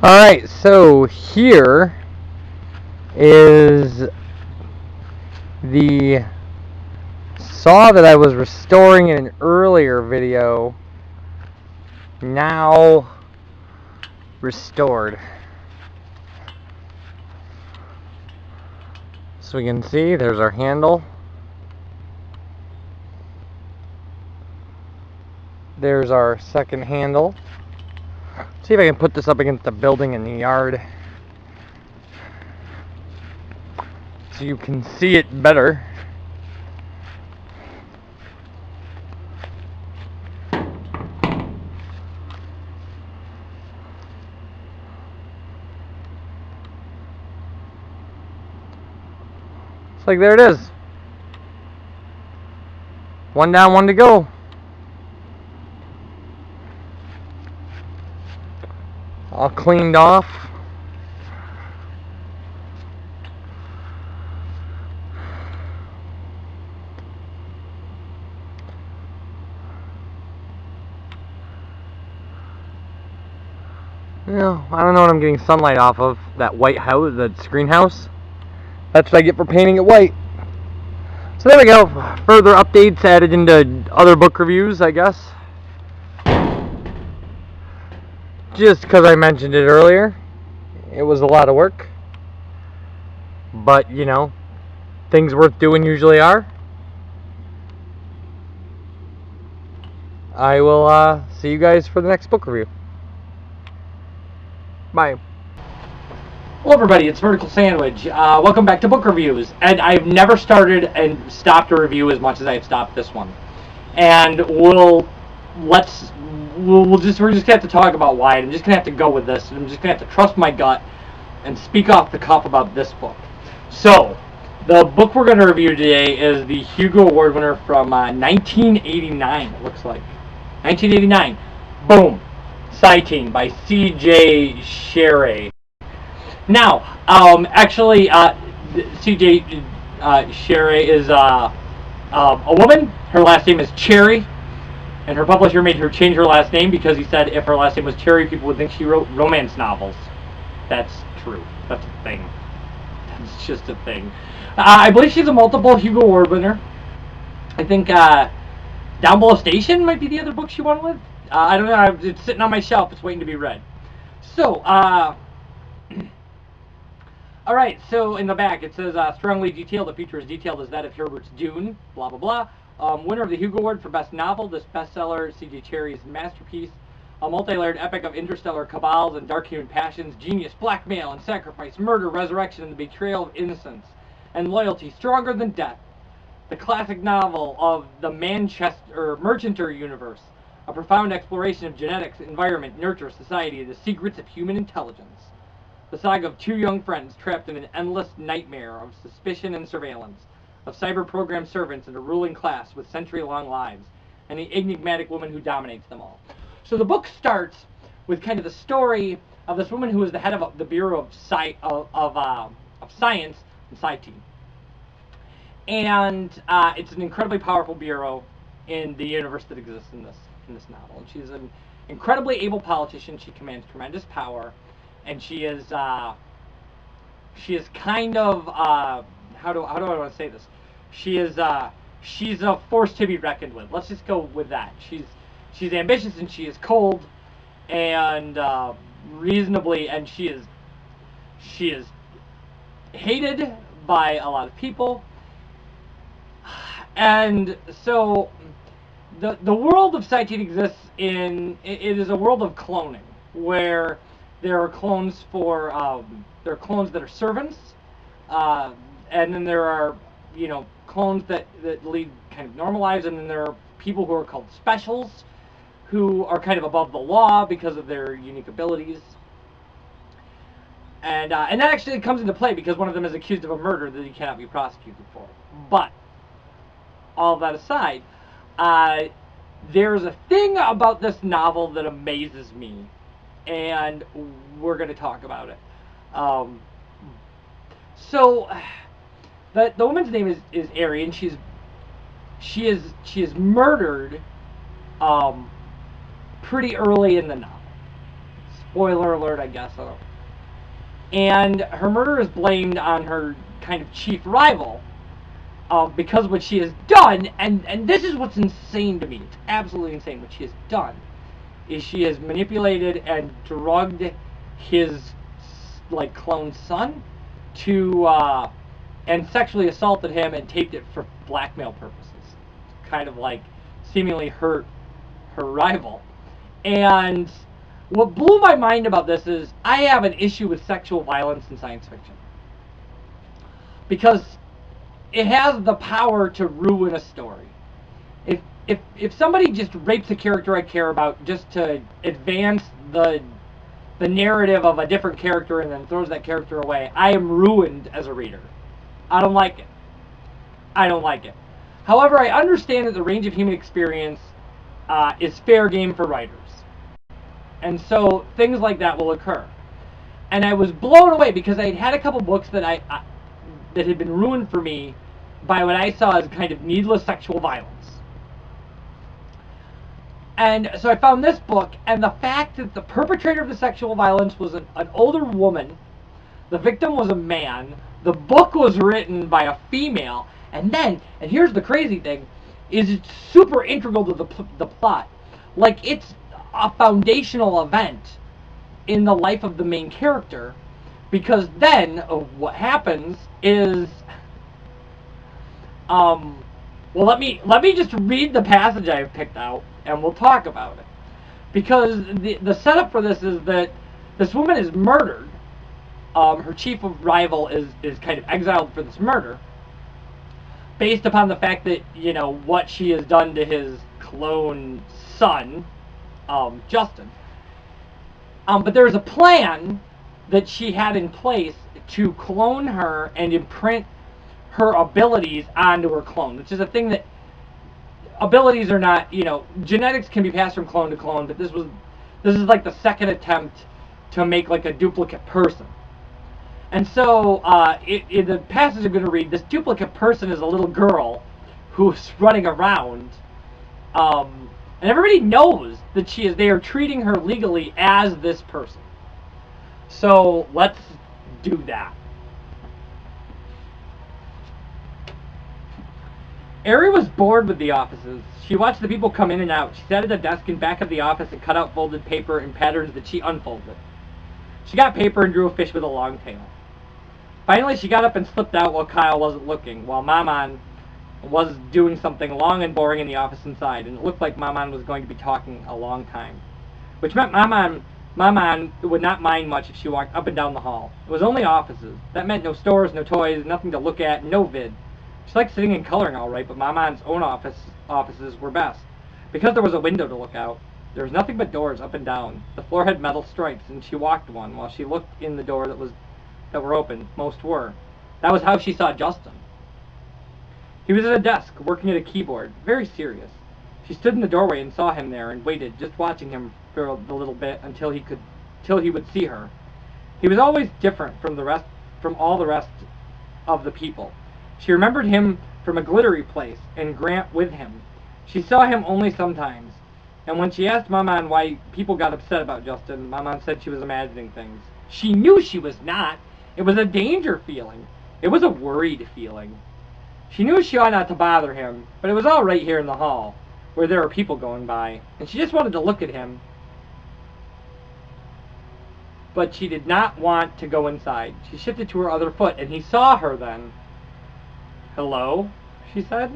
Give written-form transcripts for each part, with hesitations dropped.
Alright, so here is the saw that I was restoring in an earlier video, now restored. So we can see there's our handle. There's our second handle. See if I can put this up against the building in the yard so you can see it better. It's like there it is. One down, one to go. All cleaned off. Well, I don't know what I'm getting sunlight off of. That white house, that screen house. That's what I get for painting it white. So there we go. Further updates added into other book reviews, I guess. Just because I mentioned it earlier, it was a lot of work. But, you know, things worth doing usually are. I will see you guys for the next book review. Bye. Hello everybody, it's VerticalSandwich. Welcome back to book reviews. And I've never started and stopped a review as much as I've stopped this one. And we're just gonna have to talk about why. I'm just gonna have to go with this. I'm just gonna have to trust my gut and speak off the cuff about this book. So, the book we're gonna review today is the Hugo Award winner from 1989. It looks like 1989. Boom, Cyteen by Cherryh. Now, actually, Cherryh is a woman. Her last name is Cherryh, and her publisher made her change her last name because he said if her last name was Cherryh, people would think she wrote romance novels. That's true. That's a thing. That's just a thing. I believe she's a multiple Hugo Award winner. I think Down Below Station might be the other book she won with. I don't know. It's sitting on my shelf. It's waiting to be read. So, alright, so in the back it says, strongly detailed, the feature is detailed as that of Herbert's Dune, blah blah blah. Winner of the Hugo Award for Best Novel, this bestseller, C.J. Cherryh's masterpiece. A multi-layered epic of interstellar cabals and dark human passions, genius, blackmail and sacrifice, murder, resurrection, and the betrayal of innocence, and loyalty stronger than death. The classic novel of the Merchanter universe, a profound exploration of genetics, environment, nurture, society, and the secrets of human intelligence. The saga of two young friends trapped in an endless nightmare of suspicion and surveillance, of cyber-programmed servants and a ruling class with century-long lives, and the enigmatic woman who dominates them all. So the book starts with kind of the story of this woman who is the head of the Bureau of Science in Cyteen. And it's an incredibly powerful bureau in the universe that exists in this novel. And she's an incredibly able politician. She commands tremendous power. And she is kind of how do I want to say this? She's a force to be reckoned with. Let's just go with that. She's ambitious and she is cold and reasonably, and she is hated by a lot of people. And so the world of Cyteen exists in it is a world of cloning where there are clones there are clones that are servants, and then there are, you know, clones that lead kind of normal lives, and then there are people who are called specials, who are kind of above the law because of their unique abilities. And that actually comes into play because one of them is accused of a murder that he cannot be prosecuted for. But all of that aside, there's a thing about this novel that amazes me. And we're going to talk about it. So the woman's name is Ari, and she is murdered pretty early in the novel. Spoiler alert, I guess. And her murder is blamed on her kind of chief rival because of what she has done. And this is what's insane to me. It's absolutely insane what she has done. Is she has manipulated and drugged his like clone son to and sexually assaulted him and taped it for blackmail purposes, kind of like seemingly hurt her rival. And what blew my mind about this is I have an issue with sexual violence in science fiction because it has the power to ruin a story. If somebody just rapes a character I care about just to advance the narrative of a different character and then throws that character away, I am ruined as a reader. I don't like it. I don't like it. However, I understand that the range of human experience is fair game for writers. And so things like that will occur. And I was blown away because I had a couple books that that had been ruined for me by what I saw as kind of needless sexual violence. And so I found this book, and the fact that the perpetrator of the sexual violence was an older woman, the victim was a man, the book was written by a female, and here's the crazy thing, is it's super integral to the plot. Like, it's a foundational event in the life of the main character, because then what happens is, well, let me just read the passage I've picked out, and we'll talk about it. Because the setup for this is that this woman is murdered. Her chief rival is kind of exiled for this murder, based upon the fact that, you know, what she has done to his clone son, Justin. But there's a plan that she had in place to clone her and imprint her abilities onto her clone, which is a thing that abilities are not, you know, genetics can be passed from clone to clone, but this is like the second attempt to make like a duplicate person. And so in the passage I'm going to read, this duplicate person is a little girl who's running around, and everybody knows that she is. They are treating her legally as this person. So let's do that. Cherryh was bored with the offices. She watched the people come in and out. She sat at a desk in back of the office and cut out folded paper in patterns that she unfolded. She got paper and drew a fish with a long tail. Finally, she got up and slipped out while Kyle wasn't looking, while Maman was doing something long and boring in the office inside, and it looked like Maman was going to be talking a long time. Which meant Maman would not mind much if she walked up and down the hall. It was only offices. That meant no stores, no toys, nothing to look at, no vid. She liked sitting and coloring all right, but Maman's own offices were best. Because there was a window to look out, there was nothing but doors up and down. The floor had metal stripes, and she walked one, while she looked in the door that were open. Most were. That was how she saw Justin. He was at a desk, working at a keyboard, very serious. She stood in the doorway and saw him there, and waited, just watching him for a little bit until he would see her. He was always different from all the rest of the people. She remembered him from a glittery place, and Grant with him. She saw him only sometimes, and when she asked Maman why people got upset about Justin, Maman said she was imagining things. She knew she was not. It was a danger feeling. It was a worried feeling. She knew she ought not to bother him, but it was all right here in the hall, where there were people going by, and she just wanted to look at him. But she did not want to go inside. She shifted to her other foot, and he saw her then. "Hello?" she said,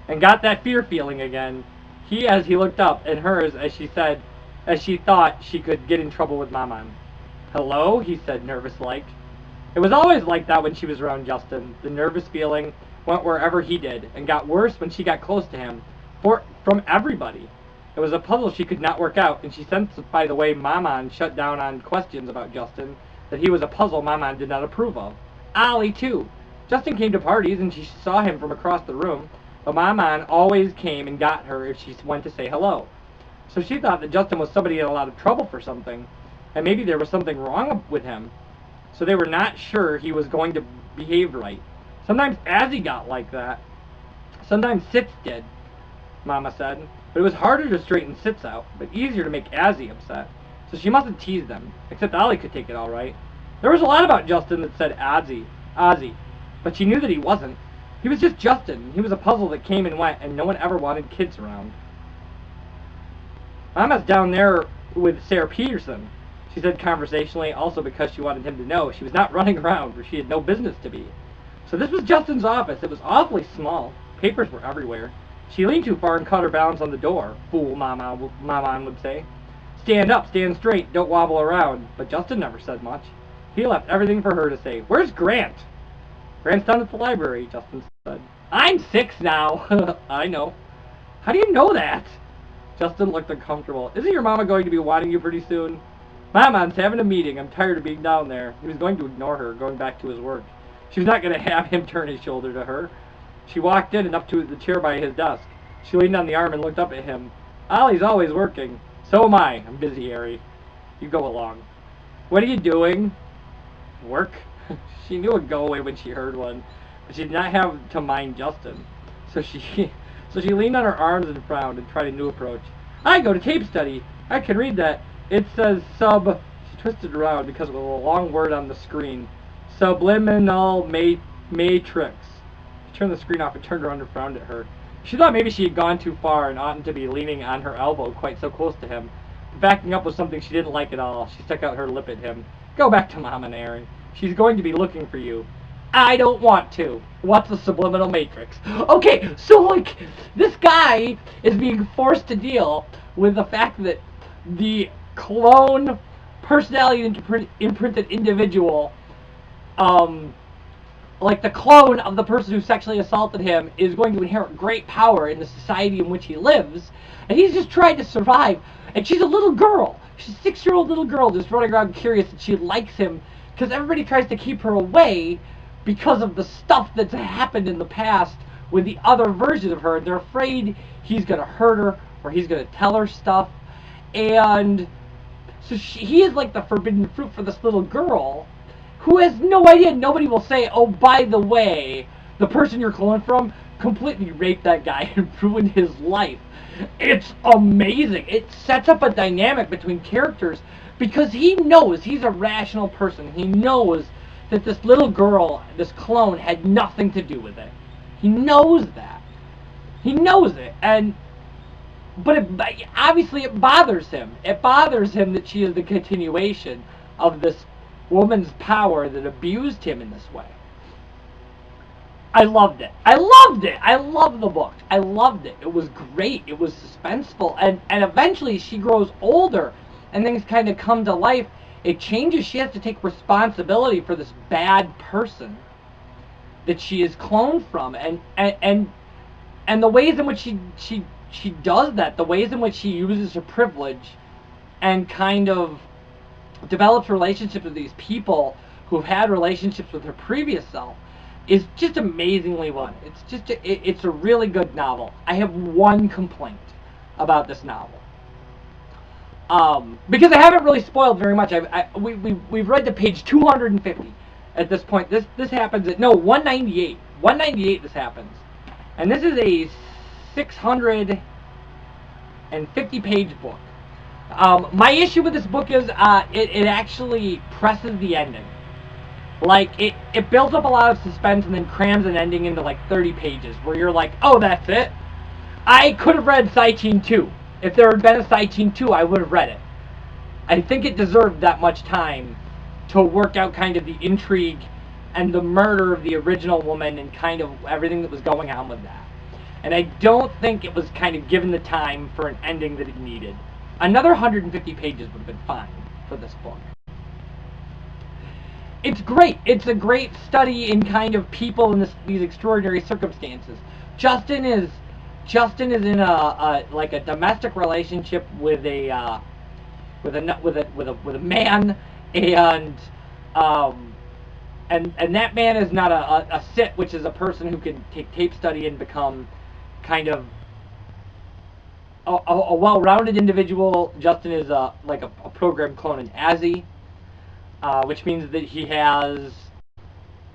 and got that fear feeling again. He as he looked up, and hers as she thought she could get in trouble with Maman. "Hello?" he said, nervous-like. It was always like that when she was around Justin. The nervous feeling went wherever he did, and got worse when she got close to him, from everybody. It was a puzzle she could not work out, and she sensed by the way Maman shut down on questions about Justin that he was a puzzle Maman did not approve of. Ollie, too. Justin came to parties, and she saw him from across the room, but Maman always came and got her if she went to say hello. So she thought that Justin was somebody in a lot of trouble for something, and maybe there was something wrong with him. So they were not sure he was going to behave right. Sometimes Azzy got like that. Sometimes Sitz did, Mama said. But it was harder to straighten Sitz out, but easier to make Azzy upset. so she must have teased him, except Ollie could take it all right. There was a lot about Justin that said Ozzy, but she knew that he wasn't. He was just Justin. He was a puzzle that came and went, and no one ever wanted kids around. Mama's down there with Sarah Peterson, she said conversationally, also because she wanted him to know she was not running around where she had no business to be. So this was Justin's office. It was awfully small. Papers were everywhere. She leaned too far and caught her balance on the door. Fool, Mama would say. Stand up, stand straight, don't wobble around. But Justin never said much. He left everything for her to say. Where's Grant? Grant's down at the library, Justin said. I'm 6 now. I know. How do you know that? Justin looked uncomfortable. Isn't your mama going to be wanting you pretty soon? Mama's having a meeting. I'm tired of being down there. He was going to ignore her, going back to his work. She was not going to have him turn his shoulder to her. She walked in and up to the chair by his desk. She leaned on the arm and looked up at him. Ollie's always working. So am I. I'm busy, Harry. You go along. What are you doing? Work? She knew it'd go away when she heard one, but she did not have to mind Justin. So she leaned on her arms and frowned and tried a new approach. I go to tape study. I can read that. It says She twisted around because it was a long word on the screen. Subliminal matrix. She turned the screen off and turned around and frowned at her. She thought maybe she had gone too far and oughtn't to be leaning on her elbow quite so close to him. Backing up was something she didn't like at all. She stuck out her lip at him. Go back to Mom and Aaron. She's going to be looking for you. I don't want to. What's a subliminal matrix? Okay, so like, this guy is being forced to deal with the fact that the clone personality imprinted individual, like the clone of the person who sexually assaulted him, is going to inherit great power in the society in which he lives, and he's just trying to survive. And she's a little girl. She's a 6-year-old little girl just running around curious that she likes him because everybody tries to keep her away because of the stuff that's happened in the past with the other version of her. They're afraid he's going to hurt her or he's going to tell her stuff. And so he is like the forbidden fruit for this little girl who has no idea. Nobody will say, oh, by the way, the person you're cloning from completely raped that guy and ruined his life. It's amazing. It sets up a dynamic between characters because he knows he's a rational person. He knows that this little girl, this clone, had nothing to do with it. He knows that. He knows it. But obviously it bothers him. It bothers him that she is the continuation of this woman's power that abused him in this way. I loved it. I loved it. I loved the book. I loved it. It was great. It was suspenseful. And eventually she grows older and things kind of come to life. It changes. She has to take responsibility for this bad person that she is cloned from. And the ways in which she does that, the ways in which she uses her privilege and kind of develops relationships with these people who've had relationships with her previous self, is just amazingly well. It's a really good novel. I have one complaint about this novel, because I haven't really spoiled very much. We've read to page 250 at this point. This happens at 198. 198 this happens, and this is a 650-page book. My issue with this book is it actually presses the ending. Like, it builds up a lot of suspense and then crams an ending into like 30 pages where you're like, oh, that's it? I could have read Cyteen 2. If there had been a Cyteen 2, I would have read it. I think it deserved that much time to work out kind of the intrigue and the murder of the original woman and kind of everything that was going on with that. And I don't think it was kind of given the time for an ending that it needed. Another 150 pages would have been fine for this book. It's great. It's a great study in kind of people in these extraordinary circumstances. Justin is in a domestic relationship with a man, and that man is not a sit, which is a person who can take tape study and become kind of a well-rounded individual. Justin is a program clone in Azzy. Which means that he has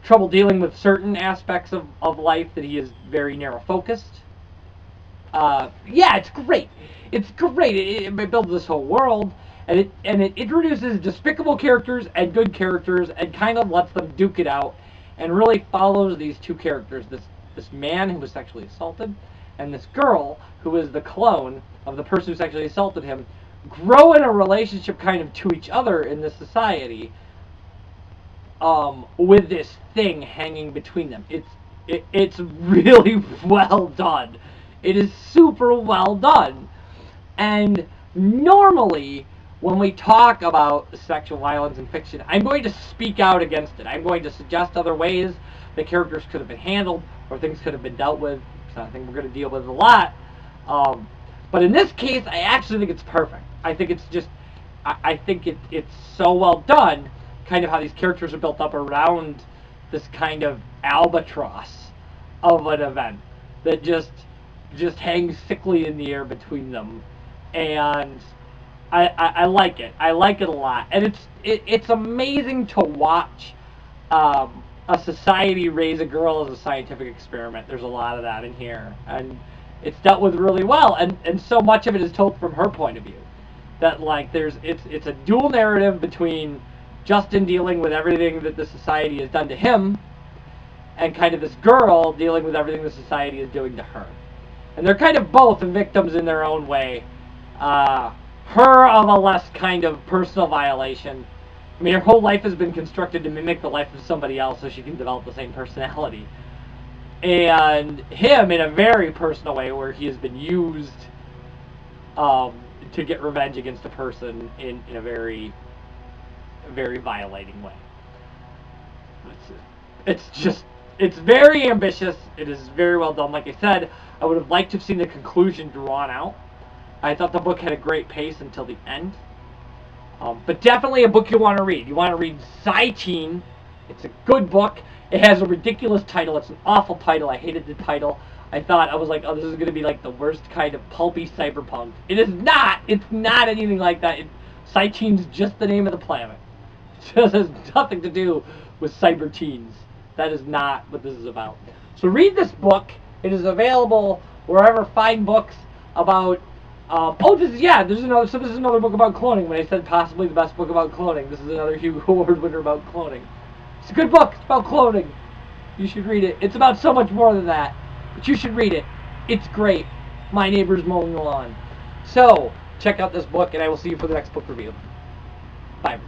trouble dealing with certain aspects of life, that he is very narrow-focused. Yeah, it's great. It's great. It builds this whole world. And it introduces despicable characters and good characters and kind of lets them duke it out, and really follows these two characters, this man who was sexually assaulted and this girl who is the clone of the person who sexually assaulted him, grow in a relationship kind of to each other in this society, with this thing hanging between them. It's really well done. It is super well done. And normally, when we talk about sexual violence in fiction, I'm going to speak out against it. I'm going to suggest other ways the characters could have been handled or things could have been dealt with. So I think we're going to deal with it a lot. But in this case, I actually think it's perfect. I think it's just, I think it's so well done, kind of how these characters are built up around this kind of albatross of an event that just hangs sickly in the air between them. And I like it. I like it a lot. And it's amazing to watch a society raise a girl as a scientific experiment. There's a lot of that in here. And it's dealt with really well. And so much of it is told from her point of view. That, like, it's a dual narrative between Justin dealing with everything that the society has done to him, and kind of this girl dealing with everything the society is doing to her. And they're kind of both victims in their own way. Her of a less kind of personal violation. I mean, her whole life has been constructed to mimic the life of somebody else so she can develop the same personality. And him in a very personal way, where he has been used to get revenge against a person in a very, very violating way. It's very ambitious. It is very well done. Like I said, I would have liked to have seen the conclusion drawn out. I thought the book had a great pace until the end. But definitely a book you want to read. You want to read Cyteen. It's a good book. It has a ridiculous title. It's an awful title. I hated the title. I was like, oh, this is going to be like the worst kind of pulpy cyberpunk. It is not. It's not anything like that. Cyteen's just the name of the planet. It just has nothing to do with cyber teens. That is not what this is about. So read this book. It is available wherever fine books about... this is another book about cloning. When I said possibly the best book about cloning, this is another Hugo Award winner about cloning. It's a good book. It's about cloning. You should read it. It's about so much more than that. But you should read it. It's great. My neighbor's mowing the lawn. So, check out this book, and I will see you for the next book review. Bye.